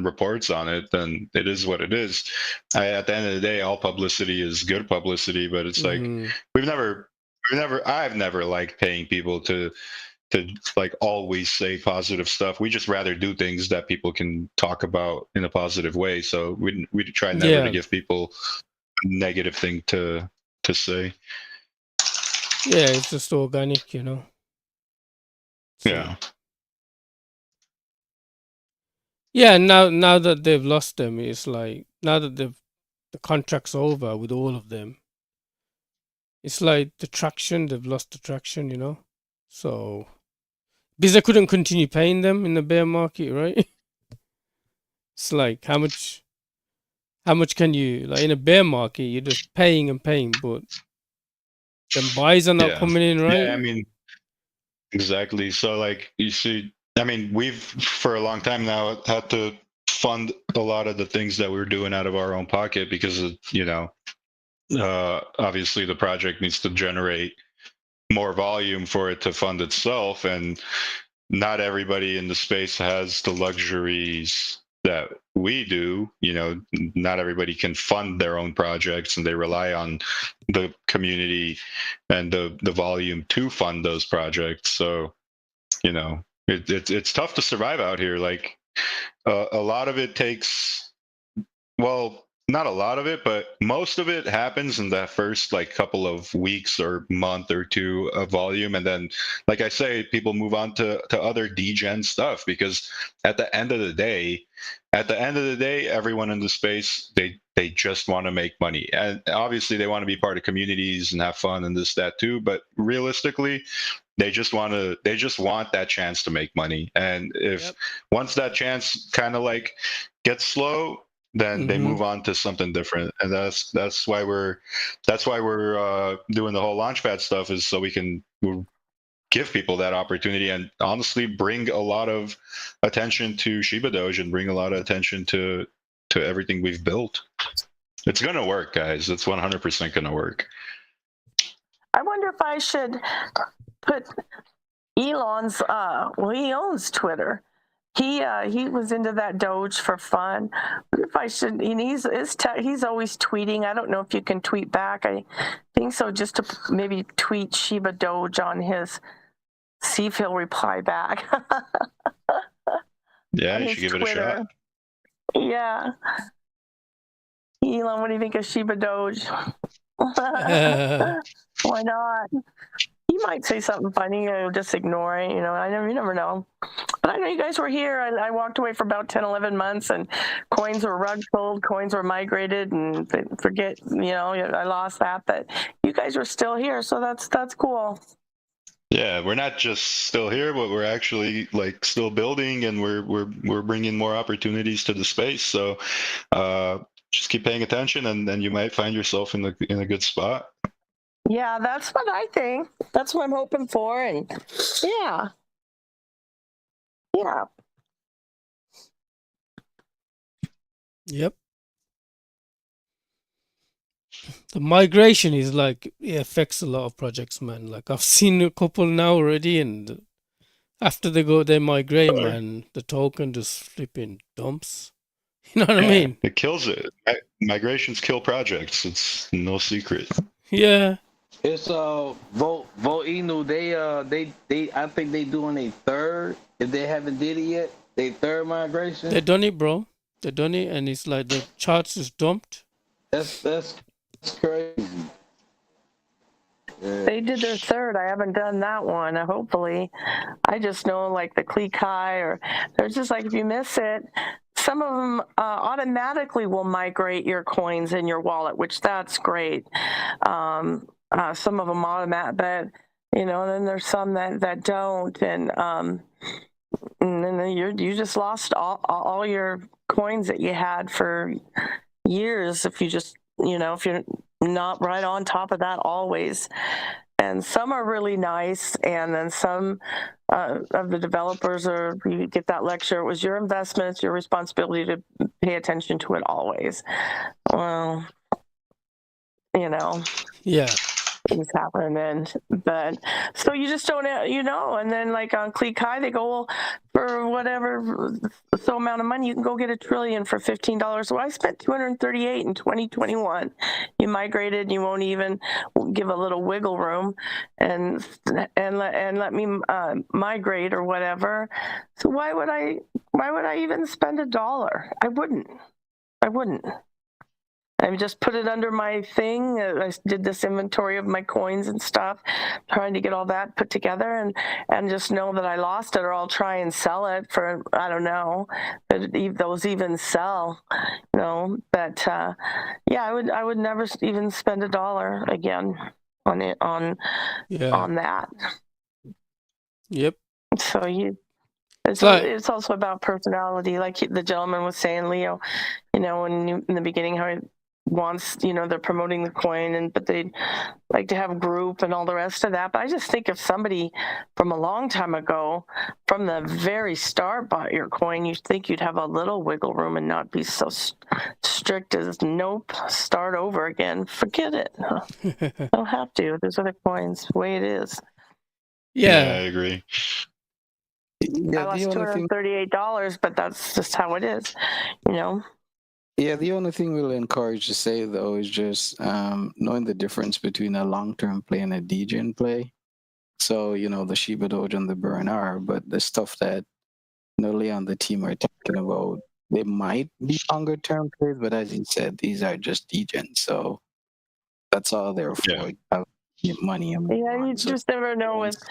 reports on it, then it is what it is. At the end of the day, all publicity is good publicity, but it's like I've never liked paying people to like always say positive stuff. We just rather do things that people can talk about in a positive way. So we try never to give people a negative thing to say. Yeah, it's just organic, you know. So. Yeah. Yeah, now that they've lost them, it's like now that the contract's over with all of them, it's like they've lost the traction, you know. So because they couldn't continue paying them in the bear market, right? It's like how much can you, like in a bear market, you're just paying and paying, but then buys are not coming in, right? Yeah, I mean, exactly. So like you see, I mean, we've for a long time now had to fund a lot of the things that we're doing out of our own pocket because of, you know, obviously the project needs to generate more volume for it to fund itself, and not everybody in the space has the luxuries that we do. You know, not everybody can fund their own projects, and they rely on the community and the volume to fund those projects. So, you know, it's tough to survive out here. Like a lot of it takes, well, not a lot of it, but most of it happens in that first like couple of weeks or month or two of volume, and then, like I say, people move on to other degen stuff because at the end of the day, everyone in the space, they just want to make money, and obviously they want to be part of communities and have fun and this that too. But realistically, they just want that chance to make money, and if once that chance kind of like gets slow, then they move on to something different, and that's why we're doing the whole launchpad stuff, is so we can give people that opportunity and honestly bring a lot of attention to ShibaDoge and bring a lot of attention to everything we've built. It's gonna work, guys. It's 100% gonna work. I wonder if I should put Elon's. Well, he owns Twitter. He was into that Doge for fun. If I should, and he's always tweeting. I don't know if you can tweet back. I think so. Just to maybe tweet ShibaDoge on his, see if he'll reply back. Yeah, you should give it a shot. Yeah. Elon, what do you think of ShibaDoge? Why not? He might say something funny, or just ignore it. You never know. But I know you guys were here. I walked away for about 10, 11 months, and coins were rug pulled, coins were migrated, and forget, I lost that. But you guys were still here, so that's cool. Yeah, we're not just still here, but we're actually like still building, and we're bringing more opportunities to the space. So just keep paying attention, and then you might find yourself in a good spot. Yeah, that's what I think. That's what I'm hoping for, and yeah. Yep. The migration is like, it affects a lot of projects, man. Like I've seen a couple now already, and after they migrate, man, the token just flipping dumps. You know what I mean? It kills it. Migrations kill projects. It's no secret. Yeah. It's Inu. They I think they doing a third. If they haven't did it yet, they third migration. They done it, bro. They done it, and it's like the charts is dumped. That's crazy. Yeah. They did their third. I haven't done that one. Hopefully, I just know like the click high, or there's just like if you miss it, some of them automatically will migrate your coins in your wallet, which that's great. Some of them automatic, but then there's some that don't, and then you just lost all your coins that you had for years if you just if you're not right on top of that always. And some are really nice, and then some of the developers you get that lecture, it was your investment, it's your responsibility to pay attention to it always. Well, Yeah. things happen, but so you just don't and then like on Click High they go, well, for whatever so amount of money you can go get $1 trillion for $15. Well, I spent 238 in 2021. You migrated, you won't even give a little wiggle room and let me migrate or whatever. So why would I even spend $1? I wouldn't. I just put it under my thing. I did this inventory of my coins and stuff, trying to get all that put together, and just know that I lost it, or I'll try and sell it for, I don't know, but those even sell, But yeah, I would never even spend $1 again on that. Yep. So it's also about personality, like the gentleman was saying, Leo. In the beginning, how he wants, they're promoting the coin, but they like to have a group and all the rest of that. But I just think if somebody from a long time ago, from the very start, bought your coin, you think you'd have a little wiggle room and not be so strict as nope, start over again. Forget it. Don't have to. There's other coins. The way it is. Yeah, I agree. I lost $238, but that's just how it is, Yeah, the only thing we'll encourage to say though is just knowing the difference between a long-term play and a Degen play. So the ShibaDoge and the burn are, but the stuff that Noli and the team are talking about, they might be longer-term plays, but as you said, these are just Degen, so that's all they're for. Have money and you just never know with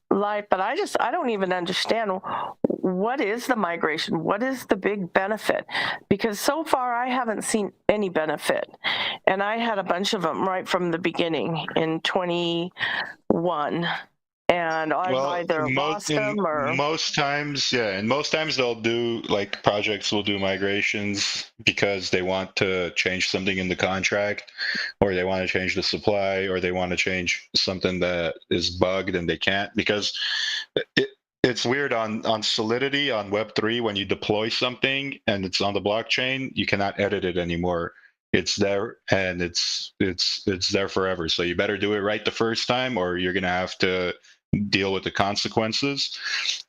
life. But I don't even understand what is the migration, what is the big benefit, because so far I haven't seen any benefit, and I had a bunch of them right from the beginning in 21, and I either lost them or most times they'll do, like, projects will do migrations because they want to change something in the contract, or they want to change the supply, or they want to change something that is bugged and they can't, because it's weird on Solidity, on Web3, when you deploy something and it's on the blockchain, you cannot edit it anymore. It's there, and it's there forever. So you better do it right the first time, or you're gonna have to deal with the consequences.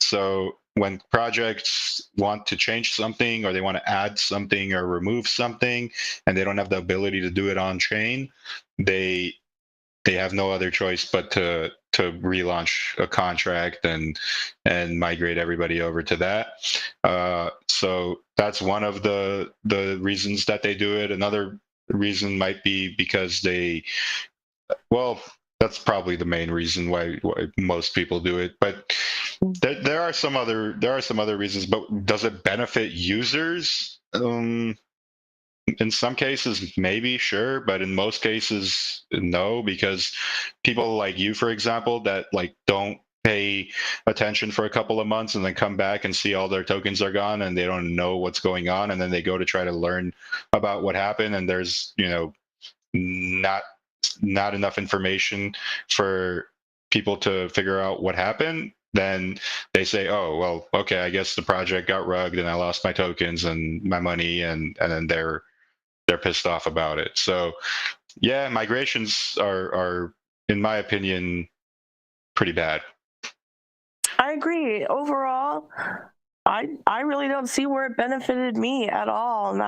So when projects want to change something, or they want to add something or remove something, and they don't have the ability to do it on chain, they have no other choice but to relaunch a contract and migrate everybody over to that. So that's one of the reasons that they do it. Another reason might be because That's probably the main reason why most people do it. But there are some other reasons. But does it benefit users? In some cases, maybe, sure, but in most cases, no, because people like you, for example, that like don't pay attention for a couple of months and then come back and see all their tokens are gone and they don't know what's going on, and then they go to try to learn about what happened, and there's not enough information for people to figure out what happened. Then they say, oh well, okay, I guess the project got rugged and I lost my tokens and my money, and then they're pissed off about it. So yeah, migrations are in my opinion pretty bad. I agree. Overall, I really don't see where it benefited me at all. And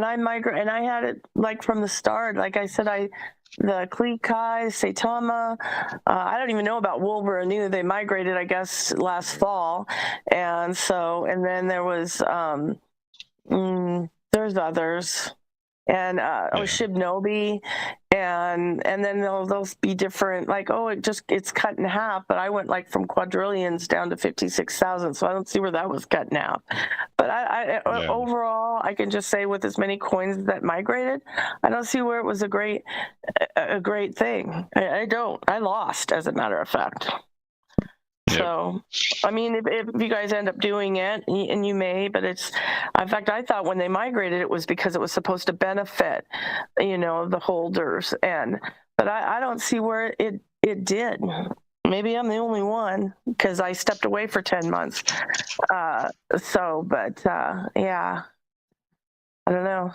I migrate, and I had it like from the start. Like I said, the Klikai, Saitama, I don't even know about Wilbur. I knew they migrated, I guess, last fall. And then there was there's others. And Shibnobi, and then they'll be different. Like, oh, it's cut in half. But I went like from quadrillions down to 56,000, so I don't see where that was cut in half. But overall, I can just say with as many coins that migrated, I don't see where it was a great thing. I don't. I lost, as a matter of fact. Yep. So, I mean, if you guys end up doing it, and you may, but in fact, I thought when they migrated, it was because it was supposed to benefit, the holders. But I don't see where it did. Maybe I'm the only one because I stepped away for 10 months. Yeah, I don't know.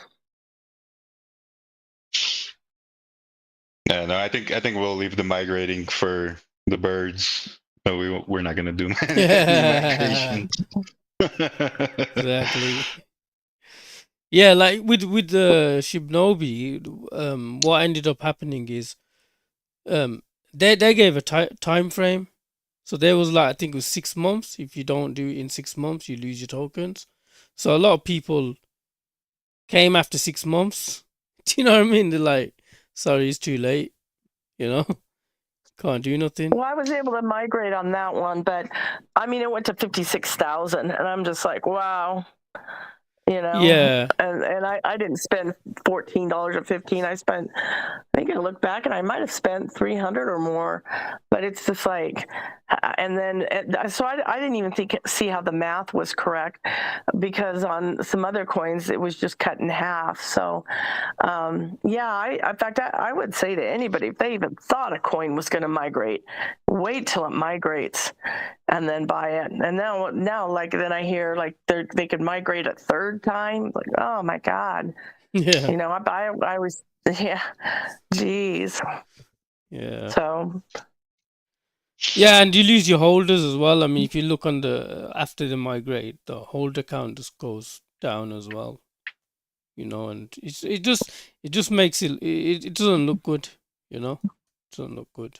Yeah, no, I think we'll leave the migrating for the birds. No, we're not gonna do any migration. Exactly. Yeah, like with the Shibnobi, what ended up happening is, they gave a time frame, so there was like, I think it was 6 months. If you don't do it in 6 months, you lose your tokens. So a lot of people came after 6 months. Do you know what I mean? They're like, sorry, it's too late. Can't do nothing. Well, I was able to migrate on that one, but I mean, it went to 56,000, and I'm just like, wow, Yeah. And I didn't spend $14 or $15. I think I look back and I might have spent $300 or more, but it's just like, and then so I didn't even see how the math was correct, because on some other coins it was just cut in half. So yeah, in fact I would say to anybody, if they even thought a coin was going to migrate, wait till it migrates and then buy it. And now like then I hear like they could migrate a third time. Like, oh my God. Yeah. I was, yeah, geez. Yeah. So. Yeah, and you lose your holders as well. I mean, if you look on after they migrate, the holder count just goes down as well. And it just makes it doesn't look good. It doesn't look good.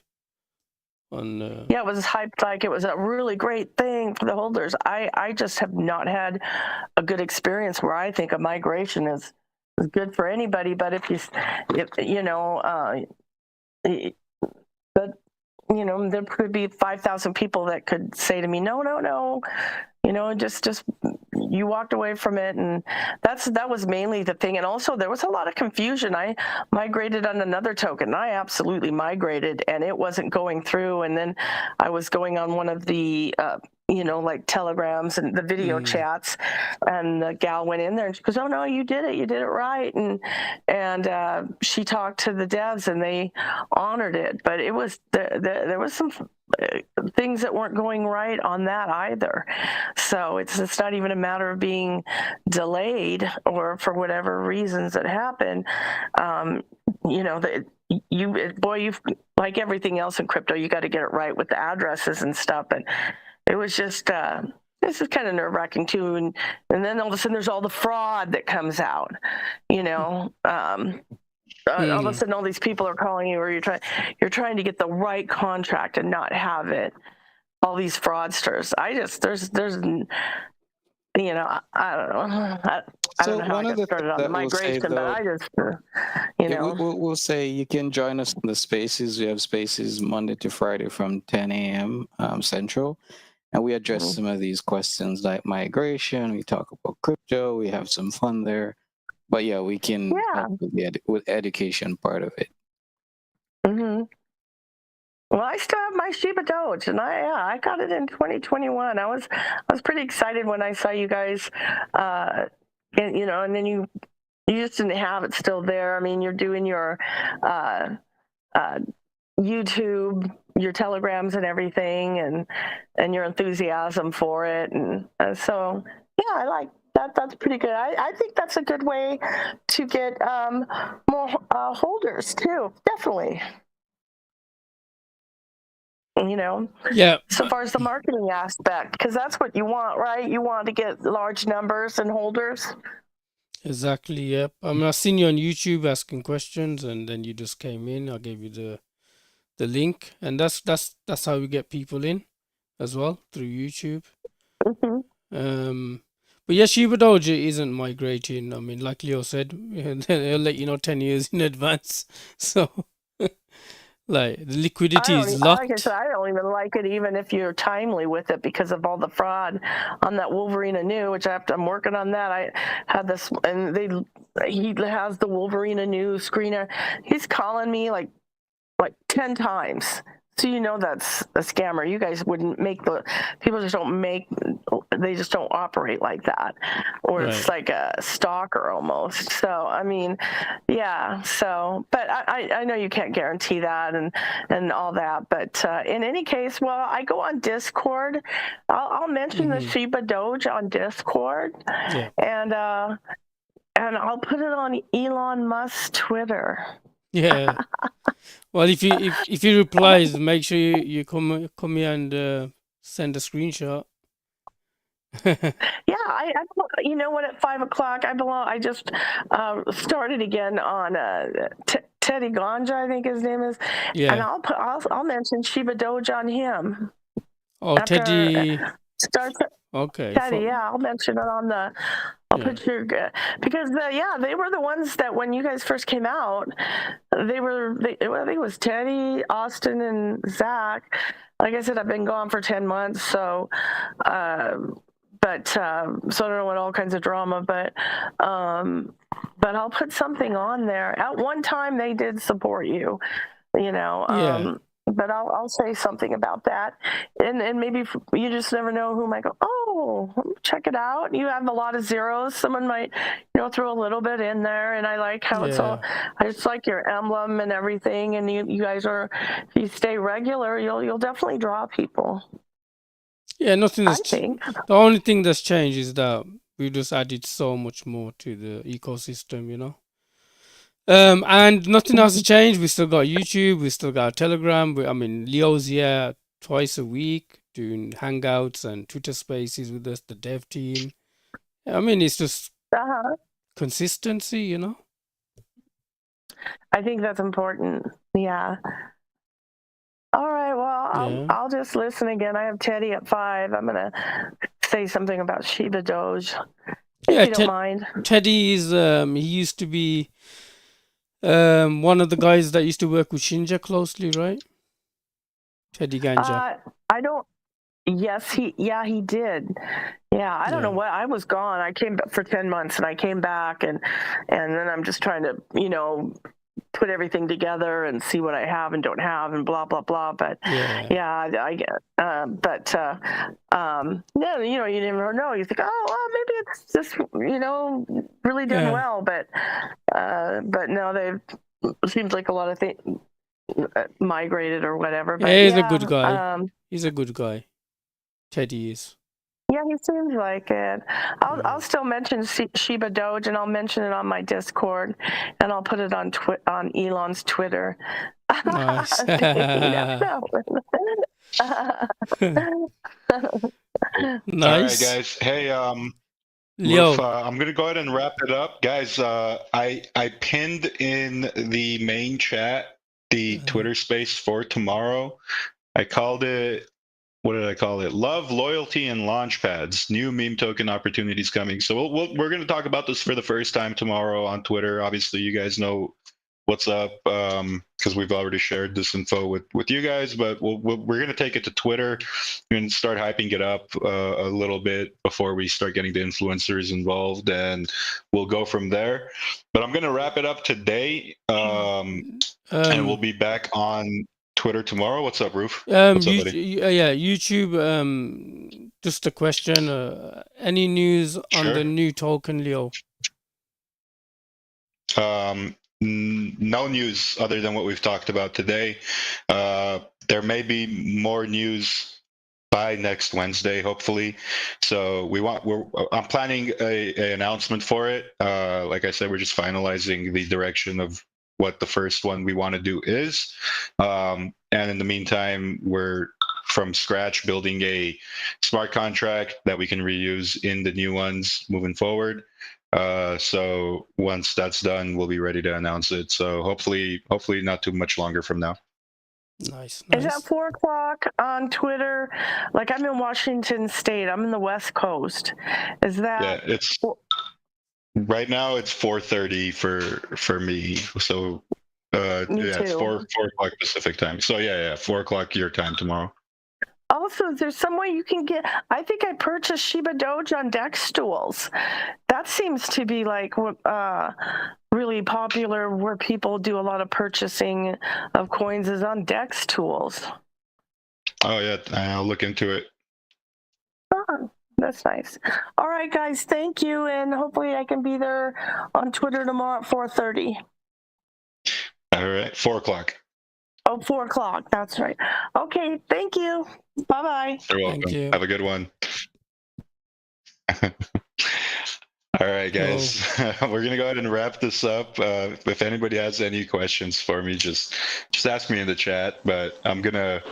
Yeah, it was hyped like it was a really great thing for the holders. I just have not had a good experience where I think a migration is good for anybody. But there could be 5,000 people that could say to me, no, just you walked away from it. And that was mainly the thing. And also there was a lot of confusion. I migrated on another token. I absolutely migrated and it wasn't going through. And then I was going on one of the, like telegrams and the video chats, and the gal went in there and she goes, oh no, you did it right. And she talked to the devs and they honored it, but it was, there was some things that weren't going right on that either. So it's not even a matter of being delayed or for whatever reasons that happen. You've like everything else in crypto, you got to get it right with the addresses and stuff. But it was just, this is kind of nerve wracking too. And then all of a sudden there's all the fraud that comes out, all of a sudden all these people are calling you, or you're trying to get the right contract and not have it. All these fraudsters. you know, I don't know. I don't So know how I one of got the started things on the that we'll say migration, but though, I just, you yeah, know. we'll say you can join us in the spaces. We have spaces Monday to Friday from 10 a.m. Central, and we address Mhm. some of these questions like migration. We talk about crypto. We have some fun there. But yeah, we can Yeah. help with the with education part of it. hmm Well, I still have my ShibaDoge, and I got it in 2021. I was pretty excited when I saw you guys, and, you know, and then you just didn't have it still there. I mean, you're doing your uh, YouTube, your telegrams, and everything, and your enthusiasm for it, and so yeah, I like that. That's pretty good. I think that's a good way to get more holders too. Definitely. You know, Yeah, so far as the marketing aspect, because that's what you want, right? You want to get large numbers and holders. exactly. Yep. I mean, I seen you on YouTube asking questions, and then you just came in. I gave you the link, and that's how we get people in as well, through YouTube. hmm But yeah, ShibaDoge isn't migrating. I mean, like Leo said, they'll let you know 10 years in advance. So, like, the liquidity is like I said, locked. I don't even like it, even if you're timely with it, because of all the fraud on that Wolverine Inu, which I'm working on that. I had this, and he has the Wolverine Inu screener. He's calling me like 10 times. So you know that's a scammer. You guys wouldn't make people just don't make, they just don't operate like that. Or it's Right. like a stalker almost. So, I mean, yeah. So, but I know you can't guarantee that and all that. But in any case, well, I go on Discord. I'll mention the ShibaDoge on Discord. Yeah. And I'll put it on Elon Musk's Twitter. Yeah. Well, if you replies, make sure you come here and send a screenshot. Yeah, you know what? At 5 o'clock, I just started again on Teddy Ganja, I think his name is, and Yeah. I'll mention ShibaDoge on him. Oh, After Teddy. starts Okay. Teddy, yeah, I'll mention it on the. I'll Yeah. put your because they were the ones that when you guys first came out, I think it was Teddy, Austin, and Zach. Like I said, I've been gone for 10 months, so. So I don't want all kinds of drama, but I'll put something on there. At one time, they did support you, you know. Yeah. But I'll say something about that, and maybe you just never know who might go. Oh, check it out. You have a lot of zeros. Someone might, throw a little bit in there, and I like how it's all. I just like your emblem and everything, and you guys are. If you stay regular, you'll definitely draw people. Yeah, nothing I has think. the only thing that's changed is that we just added so much more to the ecosystem, and nothing else has changed. We still got YouTube, we still got Telegram. I mean, Leo's here twice a week doing Hangouts and Twitter Spaces with us, the dev team. I mean, it's just consistency, I think that's important. Yeah. All right. Well, I'll just listen again. I have Teddy at 5. I'm gonna say something about ShibaDoge, if you don't mind. Teddy is he used to be one of the guys that used to work with Shinja closely, right? Teddy Ganja. I don't. Yes, he did. Yeah, I don't know what. I was gone. I came back for 10 months, and I came back, and then I'm just trying to, put everything together and see what I have and don't have and blah blah blah. But I get. Yeah, you never know. You think, oh, well, maybe it's just really done well, but no, it seems like a lot of things migrated or whatever. But he's a good guy. He's a good guy. Teddy is. Yeah, he seems like it. I'll still mention ShibaDoge, and I'll mention it on my Discord, and I'll put it on Elon's Twitter. Nice. Nice. All right, guys. Hey, Leo. I'm gonna go ahead and wrap it up, guys. I pinned in the main chat the Twitter space for tomorrow. I called it what did I call it? Love, loyalty, and launch pads. New meme token opportunities coming. So we're going to talk about this for the first time tomorrow on Twitter. Obviously, you guys know what's up because we've already shared this info with you guys. But we're going to take it to Twitter and start hyping it up a little bit before we start getting the influencers involved, and we'll go from there. But I'm going to wrap it up today, and we'll be back on Twitter tomorrow. What's up, Roof? What's up, buddy? Yeah, YouTube. Just a question. Any news on the new token, Leo? No news other than what we've talked about today. There may be more news by next Wednesday, hopefully. So I'm planning a announcement for it. Like I said, we're just finalizing the direction of what the first one we want to do is. And in the meantime, we're from scratch building a smart contract that we can reuse in the new ones moving forward. So once that's done, we'll be ready to announce it. So hopefully not too much longer from now. Nice. Is that 4 o'clock on Twitter? Like, I'm in Washington State. I'm in the West Coast. Is that? Yeah, it's right now. It's 4:30 for me. So it's 4 o'clock Pacific time. So yeah, 4 o'clock your time tomorrow. Also, is there some way you can get? I think I purchased ShibaDoge on Dextools. That seems to be like really popular, where people do a lot of purchasing of coins is on Dextools. Oh yeah, I'll look into it. Oh, that's nice. All right, guys, thank you, and hopefully I can be there on Twitter tomorrow at 4:30. All right, 4 o'clock. Oh, 4 o'clock. That's right. Okay, thank you. Bye-bye. You're welcome. Thank you. Have a good one. All right, guys. We're gonna go ahead and wrap this up. If anybody has any questions for me, just ask me in the chat. But I'm gonna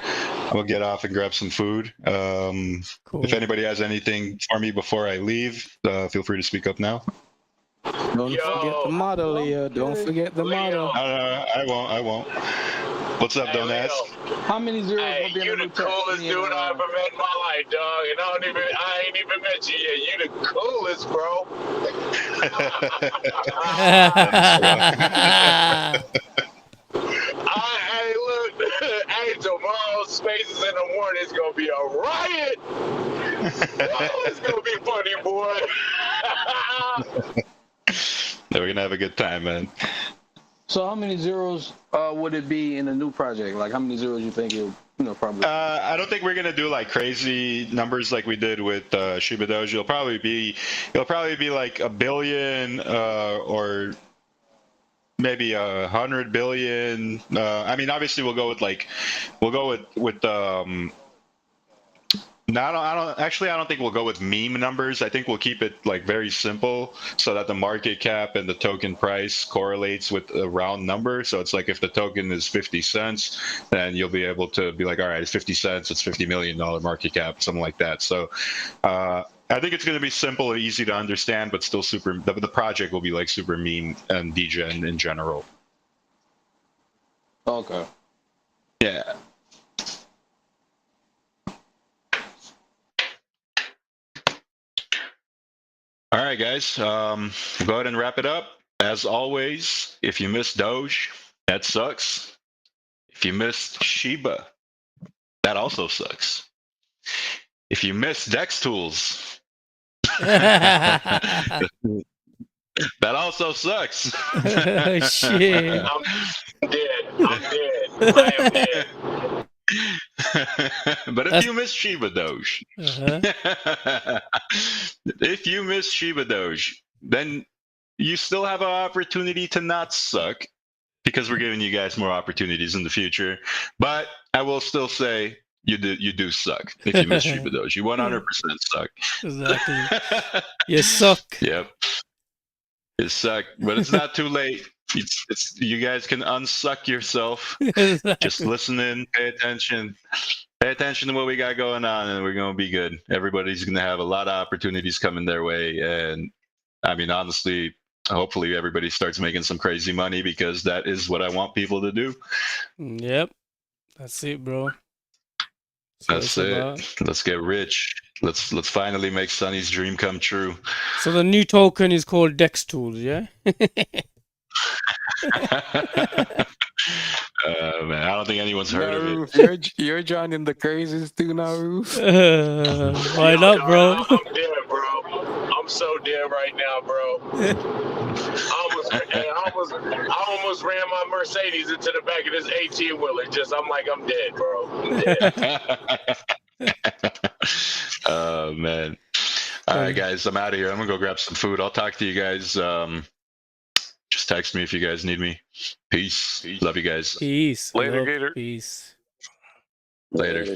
get off and grab some food. Cool. If anybody has anything for me before I leave, feel free to speak up now. Don't forget the motto, Leo. Don't forget the motto. No, I won't. What's up, Don't Ask? How many zeros? Hey, you the coolest dude I ever met in my life, dog. And I ain't even met you yet. You the coolest, bro. Hey, look. Hey, tomorrow, Spaces in the morning is gonna be a riot. Oh, it's gonna be funny, boy. We're gonna have a good time, man. So how many zeros would it be in a new project? Like, how many zeros you think it'll, probably? I don't think we're gonna do like crazy numbers like we did with ShibaDoge. It'll probably be like 1 billion or maybe 100 billion. I mean, obviously we'll go with no, I don't think we'll go with meme numbers. I think we'll keep it like very simple so that the market cap and the token price correlates with a round number. So it's like if the token is 50 cents, then you'll be able to be like, all right, it's 50 cents, it's $50 million market cap, something like that. So I think it's going to be simple and easy to understand, but still super. The project will be like super meme and Degen in general. Okay. Yeah. All right, guys, we'll go ahead and wrap it up. As always, if you missed Doge, that sucks. If you missed Shiba, that also sucks. If you missed Dextools, that also sucks. Shit. I'm dead. I am dead. But if you miss ShibaDoge, if you miss ShibaDoge, then you still have an opportunity to not suck because we're giving you guys more opportunities in the future. But I will still say you do suck if you miss ShibaDoge. You 100% suck. Exactly. You suck. Yep. You suck, but it's not too late. It's you guys can unsuck yourself. Exactly. Just listen in, pay attention to what we got going on, and we're gonna be good. Everybody's gonna have a lot of opportunities coming their way, and I mean, honestly, hopefully everybody starts making some crazy money because that is what I want people to do. Yep. That's it, bro. So That's it's it. about. Let's get rich. Let's finally make Sonny's dream come true. So the new token is called Dex Tools, yeah? Man, I don't think anyone's heard No, of it. Roof, you're joining the crazies too now, Roof. Why Yo, not, dog, bro? I'm dead, bro. I'm so dead right now, bro. I almost ran my Mercedes into the back of this 18 wheeler. I'm like, I'm dead, bro. I'm dead. Oh man. All right, guys, I'm out of here. I'm gonna go grab some food. I'll talk to you guys. Just text me if you guys need me. Peace. Love you guys. Peace. Later, Love, Gator. peace. Later.